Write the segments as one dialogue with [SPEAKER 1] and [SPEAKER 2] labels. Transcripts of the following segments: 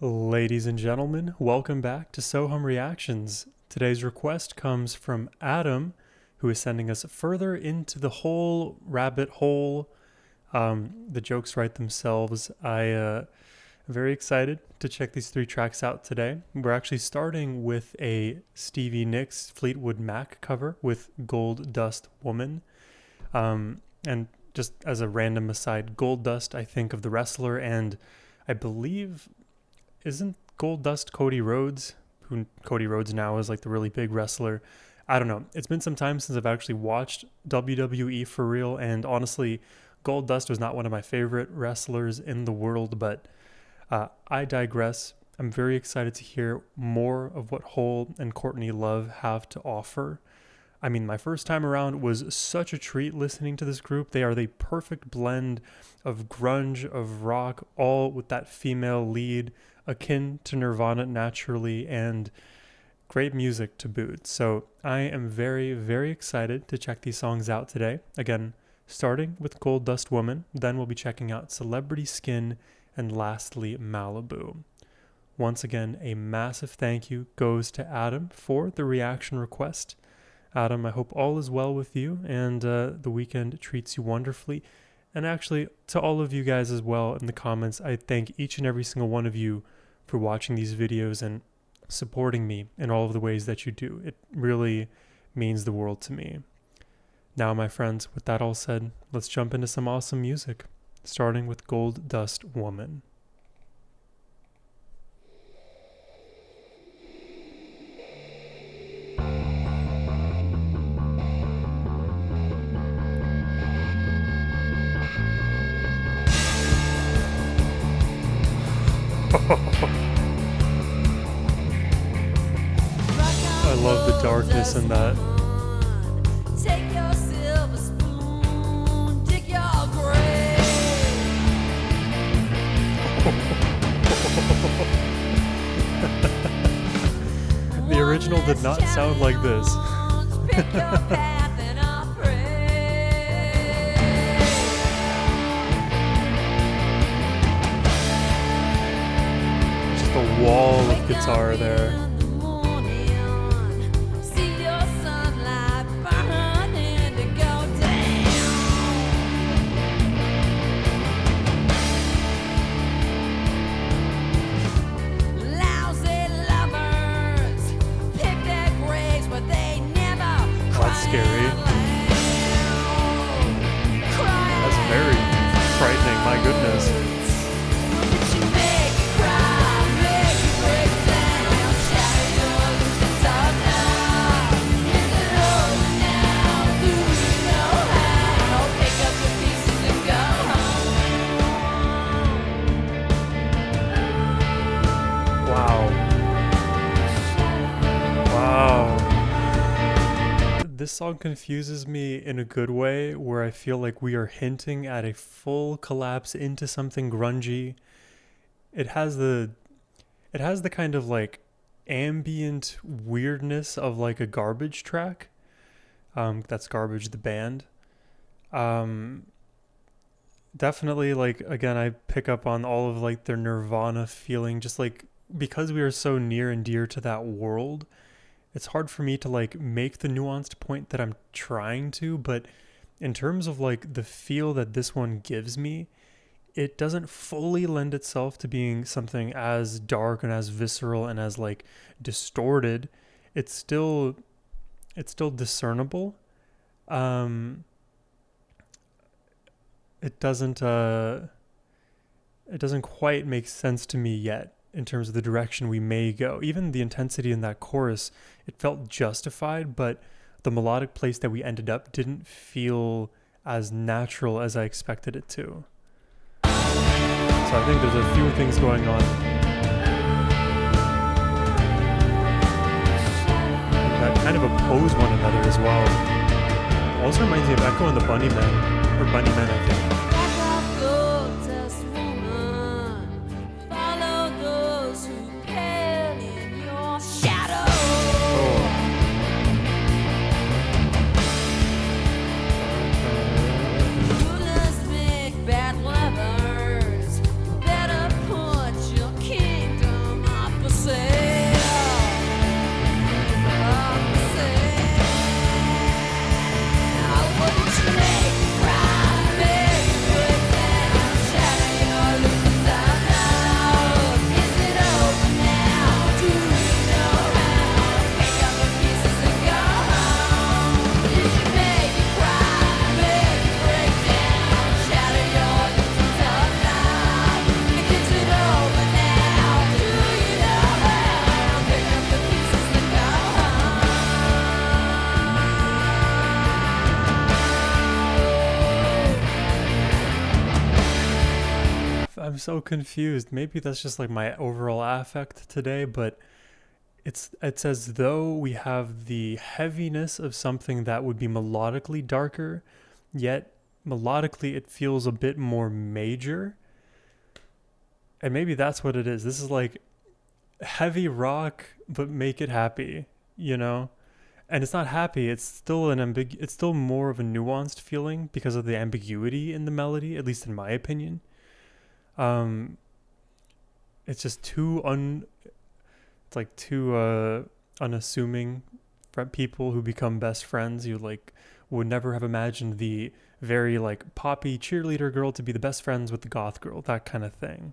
[SPEAKER 1] Ladies and gentlemen, welcome back to Sohum Reactions. Today's request comes from Adam, who is sending us further into the whole rabbit hole. The jokes write themselves. I'm very excited to check these three tracks out today. We're actually starting with a Stevie Nicks Fleetwood Mac cover with Gold Dust Woman. And just as a random aside, Gold Dust, I think of the wrestler, and I believe, isn't Gold Dust Cody Rhodes? Who Cody Rhodes now is like the really big wrestler. I don't know. It's been some time since I've actually watched WWE for real, and honestly, Gold Dust was not one of my favorite wrestlers in the world, but I digress. I'm very excited to hear more of what Hole and Courtney Love have to offer. I mean, my first time around was such a treat listening to this group. They are the perfect blend of grunge, of rock, all with that female lead, akin to Nirvana naturally, and great music to boot. So I am very, very excited to check these songs out today. Again, starting with Gold Dust Woman, then we'll be checking out Celebrity Skin, and lastly, Malibu. Once again, a massive thank you goes to Adam for the reaction request. Adam, I hope all is well with you and the weekend treats you wonderfully. And actually, to all of you guys as well in the comments, I thank each and every single one of you for watching these videos and supporting me in all of the ways that you do. It really means the world to me. Now, my friends, with that all said, let's jump into some awesome music, starting with Gold Dust Woman. I love the darkness in that.
[SPEAKER 2] Take your silver spoon, dig your grave.
[SPEAKER 1] The original did not sound like this.
[SPEAKER 2] Pick your path and I'll pray.
[SPEAKER 1] Just a wall of guitar there. Scary. That's very frightening, my goodness. This song confuses me in a good way, where I feel like we are hinting at a full collapse into something grungy. It has the kind of like ambient weirdness of like a Garbage track. That's Garbage the band. Definitely, like, again, I pick up on all of like their Nirvana feeling, just like because we are so near and dear to that world. It's hard for me to like make the nuanced point that I'm trying to, but in terms of like the feel that this one gives me, it doesn't fully lend itself to being something as dark and as visceral and as like distorted. It's still discernible. It doesn't quite make sense to me yet in terms of the direction we may go. Even the intensity in that chorus, it felt justified, but the melodic place that we ended up didn't feel as natural as I expected it to. So I think there's a few things going on that kind of oppose one another as well. Also reminds me of Echo and the Bunnymen, or Bunnymen, I think. so confused. Maybe that's just like my overall affect today, but it's as though we have the heaviness of something that would be melodically darker, yet melodically it feels a bit more major. And maybe that's what it is. This is like heavy rock, but make it happy, you know? And it's not happy. It's still it's still more of a nuanced feeling because of the ambiguity in the melody, at least in my opinion. Um, it's just it's like too unassuming for people who become best friends. You like would never have imagined the very like poppy cheerleader girl to be the best friends with the goth girl, that kind of thing.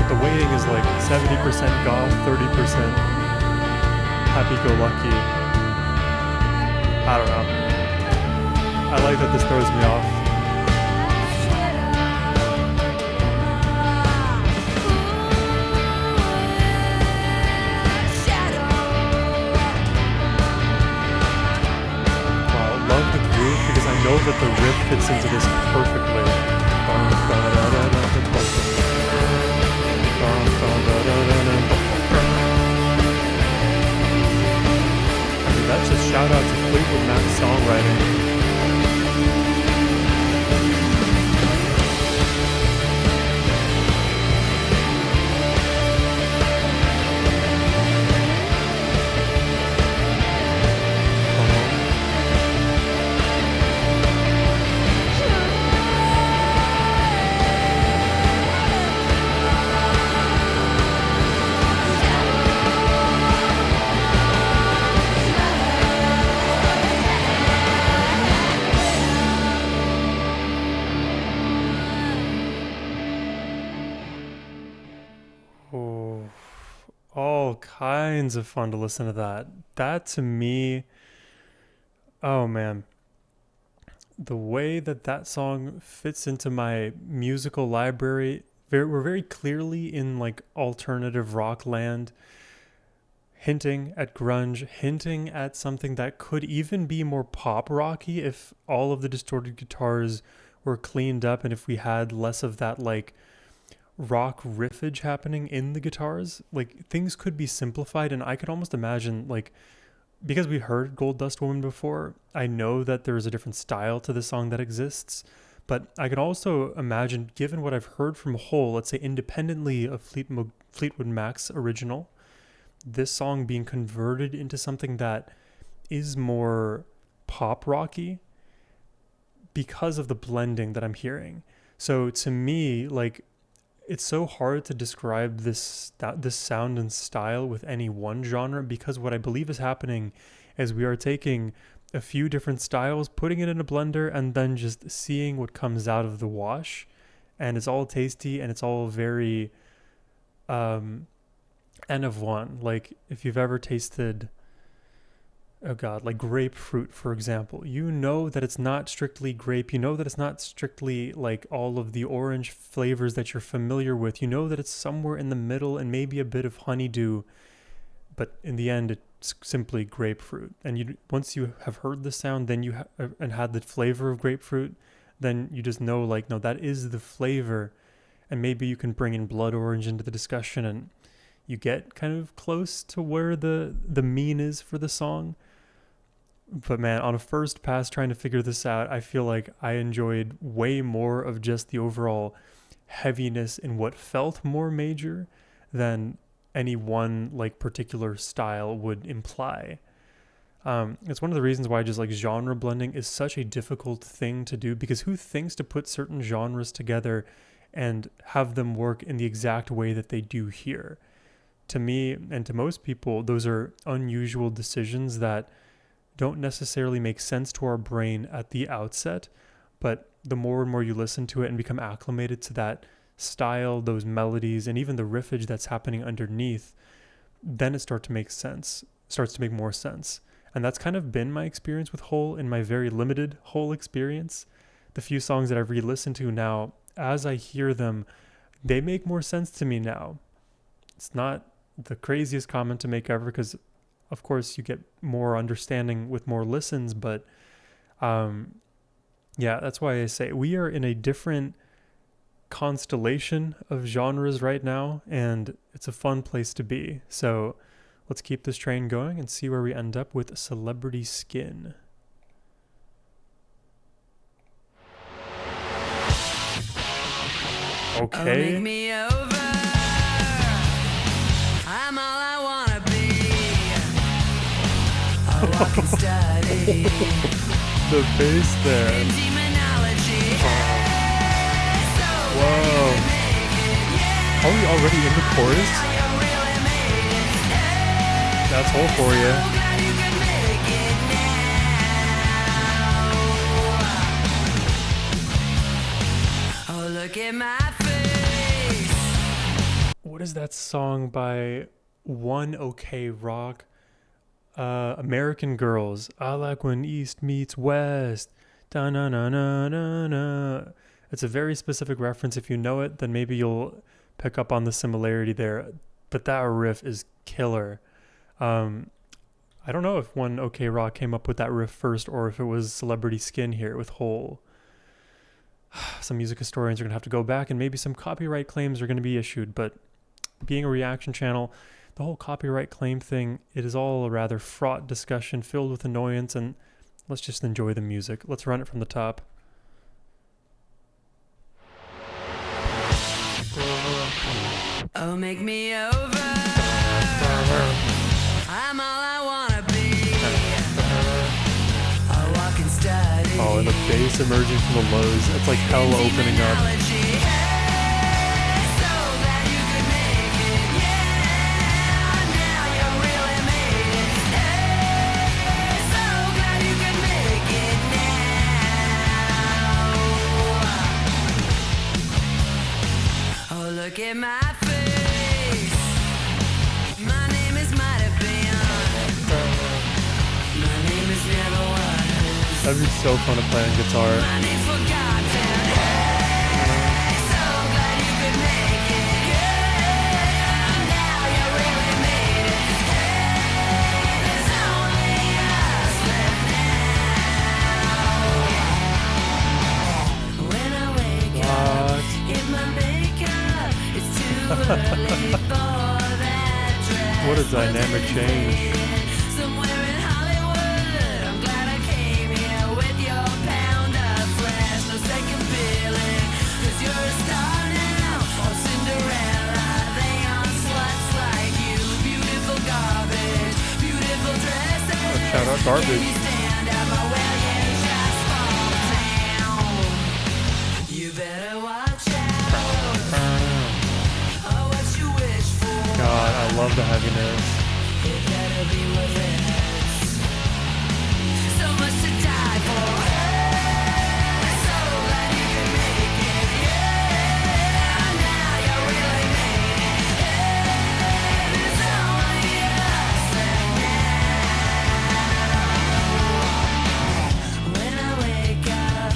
[SPEAKER 1] The weighting is like 70% goth, 30% happy-go-lucky. I don't know. I like that this throws me off. Wow, I love the groove because I know that the riff fits into this perfectly. I mean, that's just shout out to Fleetwood Mac's songwriting. Oh, all kinds of fun to listen to that. That to me, oh man, the way that that song fits into my musical library, we're very clearly in like alternative rock land, hinting at grunge, hinting at something that could even be more pop rocky if all of the distorted guitars were cleaned up and if we had less of that like rock riffage happening in the guitars. Like things could be simplified, and I could almost imagine like because we heard Gold Dust Woman before, I know that there is a different style to the song that exists, but I can also imagine, given what I've heard from Hole, let's say independently of Fleetwood Mac's original, this song being converted into something that is more pop rocky because of the blending that I'm hearing. So to me, like it's so hard to describe this sound and style with any one genre, because what I believe is happening is we are taking a few different styles, putting it in a blender, and then just seeing what comes out of the wash. And it's all tasty and it's all very N of one. Like if you've ever tasted, oh god, like grapefruit, for example, you know that it's not strictly grape. You know that it's not strictly like all of the orange flavors that you're familiar with. You know that it's somewhere in the middle and maybe a bit of honeydew, but in the end it's simply grapefruit. And you, once you have heard the sound, then and had the flavor of grapefruit, then you just know like, no, that is the flavor. And maybe you can bring in blood orange into the discussion and you get kind of close to where the mean is for the song. But man, on a first pass trying to figure this out, I feel like I enjoyed way more of just the overall heaviness in what felt more major than any one like particular style would imply. It's one of the reasons why just like genre blending is such a difficult thing to do, because who thinks to put certain genres together and have them work in the exact way that they do here? To me and to most people, those are unusual decisions that don't necessarily make sense to our brain at the outset, but the more and more you listen to it and become acclimated to that style, those melodies, and even the riffage that's happening underneath, then it starts to make more sense. And that's kind of been my experience with Hole in my very limited Hole experience. The few songs that I've re-listened to now, as I hear them, they make more sense to me now. It's not the craziest comment to make ever, because of course you get more understanding with more listens, but yeah, that's why I say we are in a different constellation of genres right now, and it's a fun place to be. So let's keep this train going and see where we end up with Celebrity Skin.
[SPEAKER 2] Oh, make
[SPEAKER 1] Okay.
[SPEAKER 2] me over. I'm all I wanna be. A walking study
[SPEAKER 1] The bass there.
[SPEAKER 2] in demonology. Hey, so glad you
[SPEAKER 1] Whoa.
[SPEAKER 2] could make it. Yeah,
[SPEAKER 1] Are we already in the chorus?
[SPEAKER 2] you really made it. Hey,
[SPEAKER 1] That's all for you.
[SPEAKER 2] so glad you could make it now. Oh, look at my face.
[SPEAKER 1] What is that song by One OK Rock? American Girls. I like when East meets West. Da na na na na na. It's a very specific reference. If you know it, then maybe you'll pick up on the similarity there. But that riff is killer. I don't know if One OK Rock came up with that riff first or if it was Celebrity Skin here with Hole. Some music historians are going to have to go back, and maybe some copyright claims are going to be issued. But being a reaction channel, the whole copyright claim thing, it is all a rather fraught discussion filled with annoyance, and let's just enjoy the music. Let's run it from the top.
[SPEAKER 2] Oh, make me over. I'm all I wanna be. A walking study.
[SPEAKER 1] Oh, and the bass emerging from the lows. It's like hell opening up.
[SPEAKER 2] Demonology. Hey, so glad you could make it. Yeah, now you really made it. Hey, so glad you could make it now. Oh, look at my face. My name is might have been. My name is never was.
[SPEAKER 1] That'd be so fun to play on guitar.
[SPEAKER 2] My name's forgotten. Hey, so glad you could make it. Yeah, now you really made it. Hey, there's only us left now. When I wake up, if my makeup is too early for that dress.
[SPEAKER 1] What a dynamic change.
[SPEAKER 2] Somewhere in Hollywood, I'm glad I came here with your pound of flesh. No second feeling, 'cause you're a star now. Oh, Cinderella, they aren't sluts like you. Beautiful garbage, beautiful dresses.
[SPEAKER 1] Shout out Garbage.
[SPEAKER 2] Can you stand up or will you just fall down? You better watch out. Oh, what you wish for.
[SPEAKER 1] God, I love the heaviness.
[SPEAKER 2] It better be worth it. So much to die for. Hey, so glad you could make it. Yeah, now you really made it. Hey, there's only us left now. When I wake up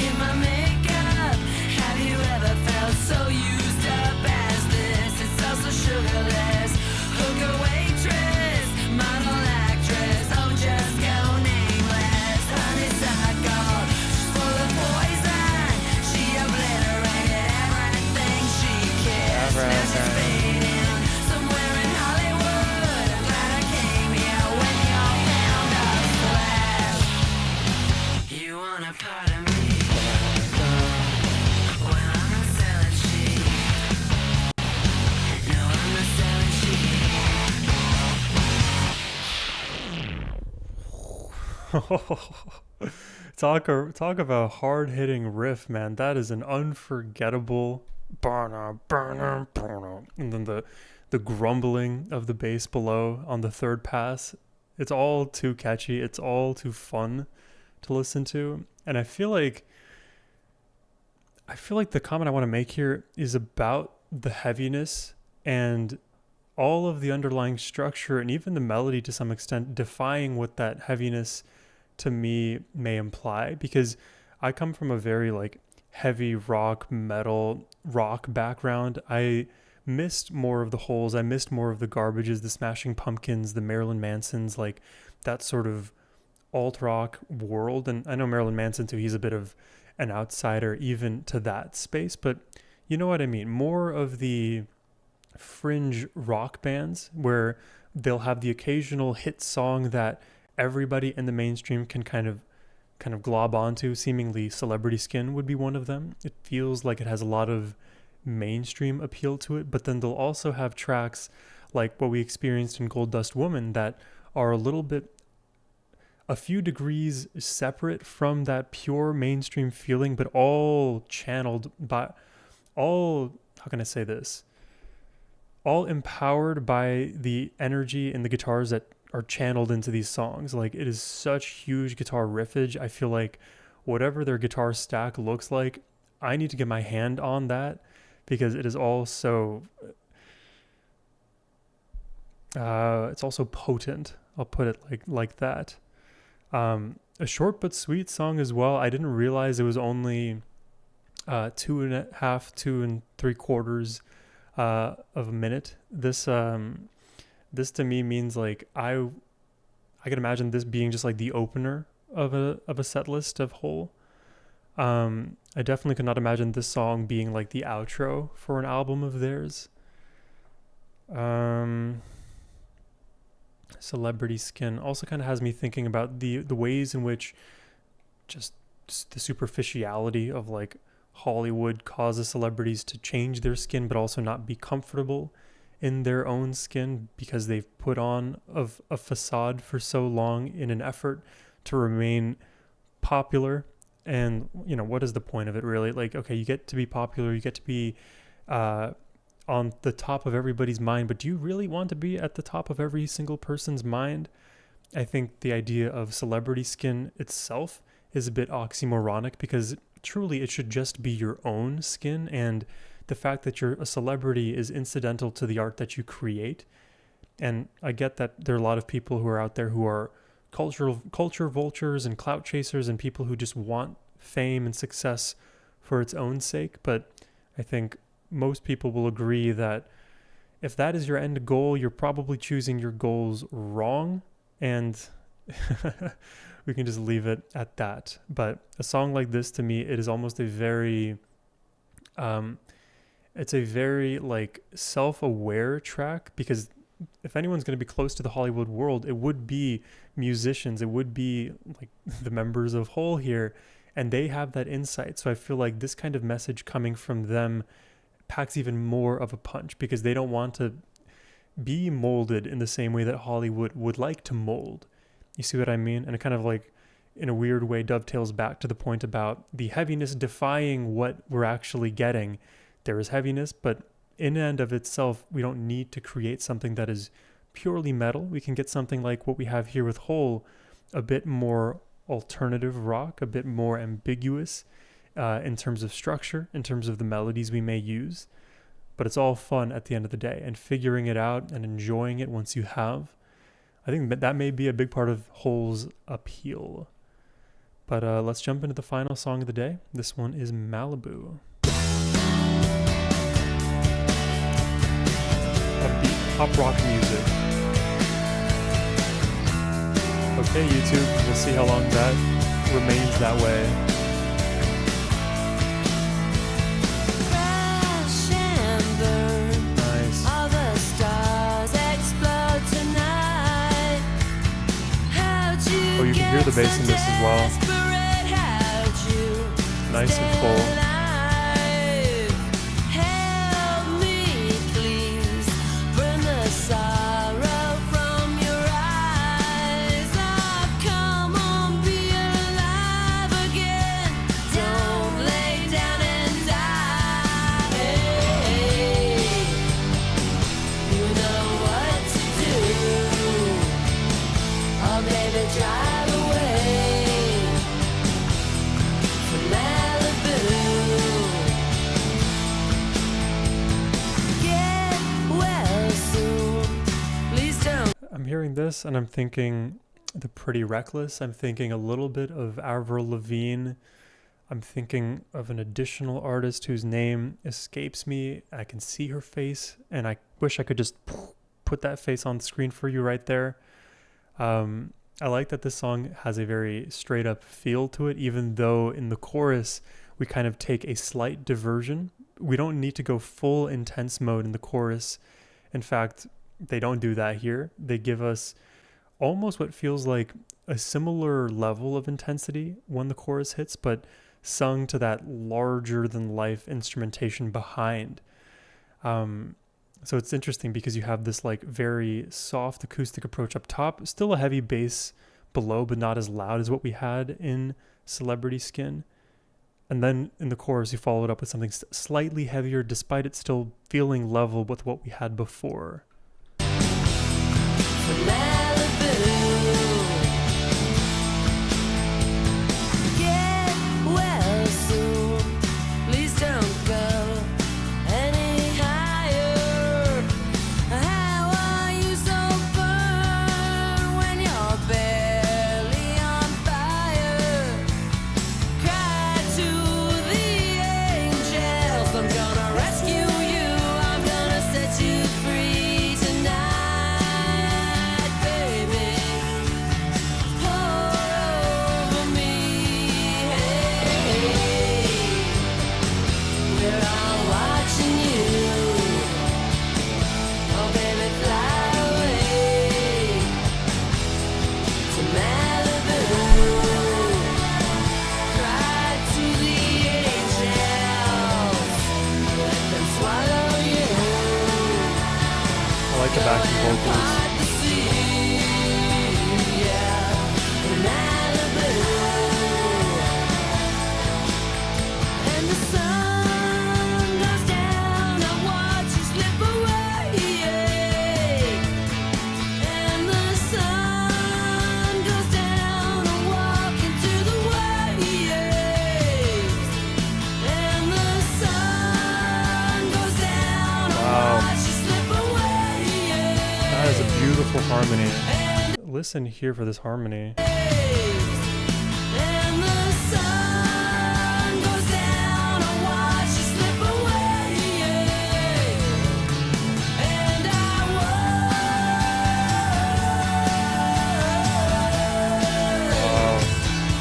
[SPEAKER 2] in my makeup, have you ever felt so used up as this? It's also sugarless. Hooker, waitress, model, actress, oh, just go nameless. Honeysuckle, she's full of poison. She obliterated everything she kissed. Now she's fading somewhere in Hollywood. I'm glad I came here with your pound of flesh. You want a part of me? Well, I'm not selling cheap. No, I'm not selling cheap.
[SPEAKER 1] Talk about hard hitting riff, man. That is an unforgettable. And then the grumbling of the bass below on the third pass. It's all too catchy. It's all too fun to listen to. And I feel like the comment I want to make here is about the heaviness and all of the underlying structure and even the melody to some extent defying what that heaviness to me may imply, because I come from a very like heavy rock, metal, rock background. missed more of the Holes. I missed more of the Garbages, the Smashing Pumpkins, the Marilyn Mansons, like that sort of alt rock world. And I know Marilyn Manson too, he's a bit of an outsider even to that space, but you know what I mean? More of the fringe rock bands where they'll have the occasional hit song that everybody in the mainstream can kind of glob onto. Seemingly Celebrity Skin would be one of them. It feels like it has a lot of mainstream appeal to it, but then they'll also have tracks like what we experienced in Gold Dust Woman that are a little bit, a few degrees separate from that pure mainstream feeling, but all channeled by, all, how can I say this, all empowered by the energy and the guitars that are channeled into these songs. Like, it is such huge guitar riffage. I feel like whatever their guitar stack looks like, I need to get my hand on that because it is all so it's also potent. I'll put it like that. A short but sweet song as well. I didn't realize it was only 2.5, 2 3/4 of a minute. This to me means like I can imagine this being just like the opener of a set list of Hole. I definitely could not imagine this song being like the outro for an album of theirs. Celebrity Skin also kind of has me thinking about the ways in which just the superficiality of like Hollywood causes celebrities to change their skin but also not be comfortable in their own skin because they've put on a facade for so long in an effort to remain popular. And you know, what is the point of it really? Like, okay, you get to be popular, you get to be on the top of everybody's mind, but do you really want to be at the top of every single person's mind? I think the idea of celebrity skin itself is a bit oxymoronic because truly it should just be your own skin, and the fact that you're a celebrity is incidental to the art that you create. And I get that there are a lot of people who are out there who are culture vultures and clout chasers and people who just want fame and success for its own sake, but I think most people will agree that if that is your end goal, you're probably choosing your goals wrong, and we can just leave it at that. But a song like this, to me, it is almost a very it's a very like self-aware track, because if anyone's going to be close to the Hollywood world, it would be musicians, it would be like the members of Hole here, and they have that insight. So I feel like this kind of message coming from them packs even more of a punch, because they don't want to be molded in the same way that Hollywood would like to mold. You see what I mean? And it kind of like in a weird way dovetails back to the point about the heaviness defying what we're actually getting. There is heaviness, but in and of itself, we don't need to create something that is purely metal. We can get something like what we have here with Hole, a bit more alternative rock, a bit more ambiguous in terms of structure, in terms of the melodies we may use. But it's all fun at the end of the day, and figuring it out and enjoying it once you have. I think that may be a big part of Hole's appeal. But let's jump into the final song of the day. This one is Malibu. Upbeat pop rock music. Okay, YouTube, we'll see how long that remains that way.
[SPEAKER 2] Crash and burn.
[SPEAKER 1] Nice.
[SPEAKER 2] All the stars explode tonight. How'd you
[SPEAKER 1] Oh, you can hear the bass in this as well.
[SPEAKER 2] desperate? How'd you
[SPEAKER 1] Nice and full.
[SPEAKER 2] alive? Help me, please. Burn the sorrow from your eyes. Oh, come on, be alive again. Don't lay down and die. Hey, you know what to do. Oh, baby, drive away to Malibu. Get well soon. Please don't.
[SPEAKER 1] I'm hearing this and I'm thinking The Pretty Reckless. I'm thinking a little bit of Avril Lavigne. I'm thinking of an additional artist whose name escapes me. I can see her face, and I wish I could just put that face on the screen for you right there. I like that this song has a very straight up feel to it, even though in the chorus we kind of take a slight diversion. We don't need to go full intense mode in the chorus. In fact, they don't do that here. They give us almost what feels like a similar level of intensity when the chorus hits, but sung to that larger than life instrumentation behind. So it's interesting because you have this like very soft acoustic approach up top, still a heavy bass below, but not as loud as what we had in Celebrity Skin. And then in the chorus, you follow it up with something slightly heavier, despite it still feeling level with what we had before. The backing vocals. Beautiful harmony. Listen here for this harmony.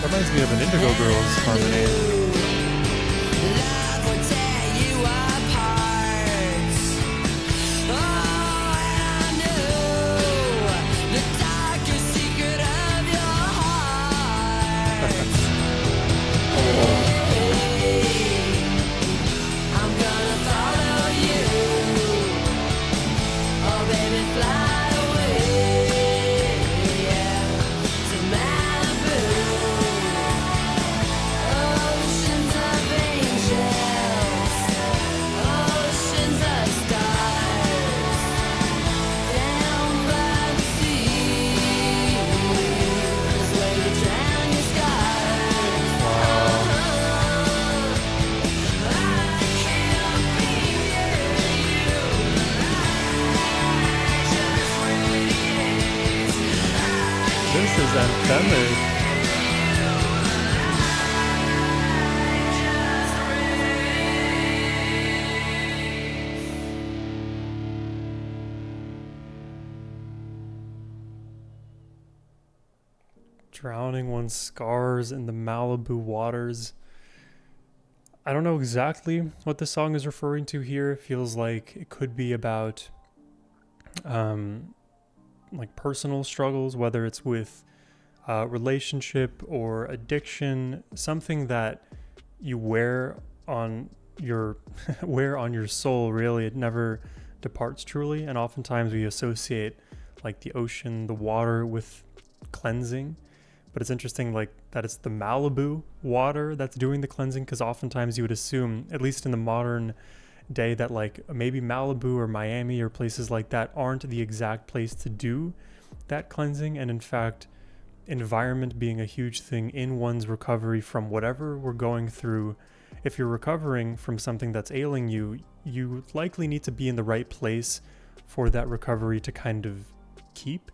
[SPEAKER 1] Reminds me of an Indigo Girls harmony. This is anthemic. Drowning one's scars in the Malibu waters. I don't know exactly what this song is referring to here. It feels like it could be about like personal struggles, whether it's with relationship or addiction, something that you wear on your wear on your soul. Really, it never departs truly, and oftentimes we associate like the ocean, the water with cleansing. But it's interesting like that it's the Malibu water that's doing the cleansing, because oftentimes you would assume, at least in the modern day, that like maybe Malibu or Miami or places like that aren't the exact place to do that cleansing. And in fact, environment being a huge thing in one's recovery from whatever we're going through, if you're recovering from something that's ailing you, you likely need to be in the right place for that recovery to kind of keep.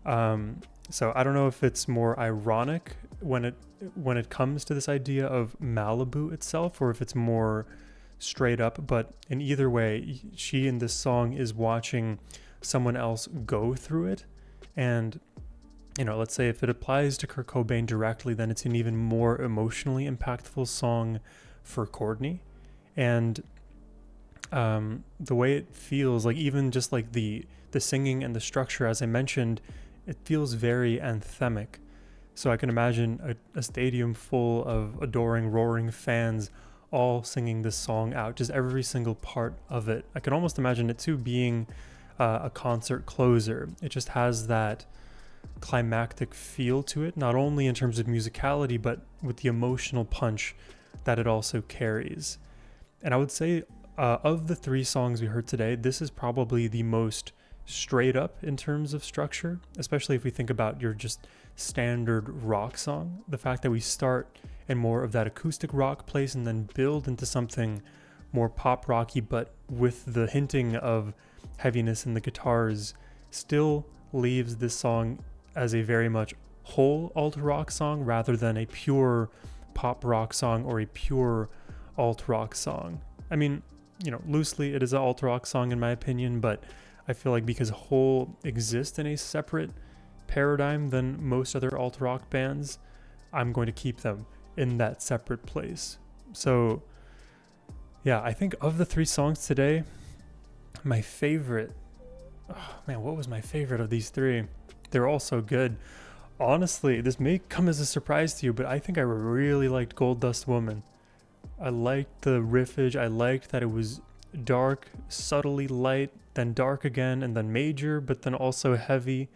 [SPEAKER 1] So I don't know if it's more ironic when it comes to this idea of Malibu itself, or if it's more straight up. But in either way, she in this song is watching someone else go through it. And let's say if it applies to Kurt Cobain directly, then it's an even more emotionally impactful song for Courtney. And the way it feels, like even just like the singing and the structure, as I mentioned, it feels very anthemic. So I can imagine a stadium full of adoring, roaring fans all singing this song out, just every single part of it. I can almost imagine it too being a concert closer. It just has that climactic feel to it, not only in terms of musicality, but with the emotional punch that it also carries. And I would say of the three songs we heard today, this is probably the most straight up in terms of structure, especially if we think about your just standard rock song. The fact that we start in more of that acoustic rock place and then build into something more pop rocky, but with the hinting of heaviness in the guitars, still leaves this song as a very much whole alt rock song rather than a pure pop rock song or a pure alt rock song. I mean, loosely it is an alt rock song in my opinion, but I feel like because Hole exists in a separate paradigm than most other alt rock bands, I'm going to keep them in that separate place. So yeah, I think of the three songs today, my favorite, what was my favorite of these three? They're all so good. Honestly, this may come as a surprise to you, but I think I really liked Gold Dust Woman. I liked the riffage. I liked that it was dark, subtly light, then dark again, and then major, but then also heavy.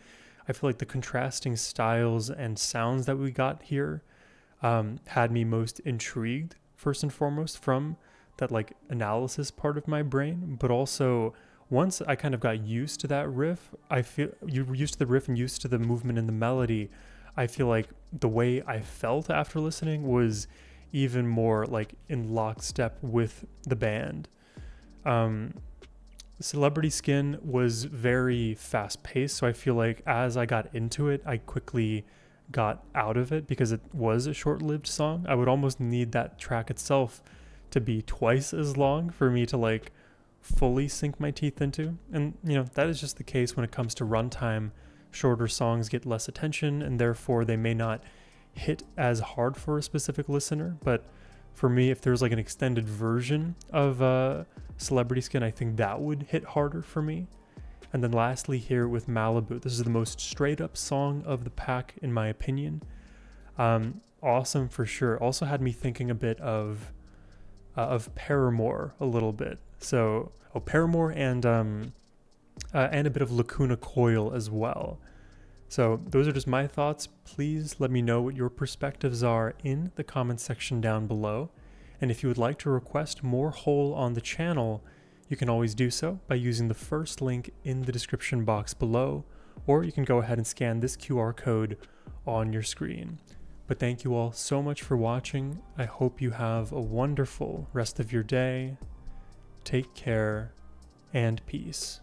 [SPEAKER 1] I feel like the contrasting styles and sounds that we got here had me most intrigued, first and foremost, from that like analysis part of my brain, but also once I kind of got used to that riff, I feel you were used to the riff and used to the movement and the melody. I feel like the way I felt after listening was even more like in lockstep with the band. Celebrity Skin was very fast paced, so I feel like as I got into it, I quickly got out of it because it was a short-lived song. I would almost need that track itself to be twice as long for me to like fully sink my teeth into. And that is just the case when it comes to runtime. Shorter songs get less attention and therefore they may not hit as hard for a specific listener. But for me, if there's like an extended version of Celebrity Skin, I think that would hit harder for me. And then lastly here with Malibu, this is the most straight up song of the pack in my opinion. Awesome for sure. Also had me thinking a bit of Paramore a little bit. So Paramore and a bit of Lacuna Coil as well. So those are just my thoughts. Please let me know what your perspectives are in the comments section down below. And if you would like to request more Hole on the channel, you can always do so by using the first link in the description box below, or you can go ahead and scan this QR code on your screen. But thank you all so much for watching. I hope you have a wonderful rest of your day. Take care and peace.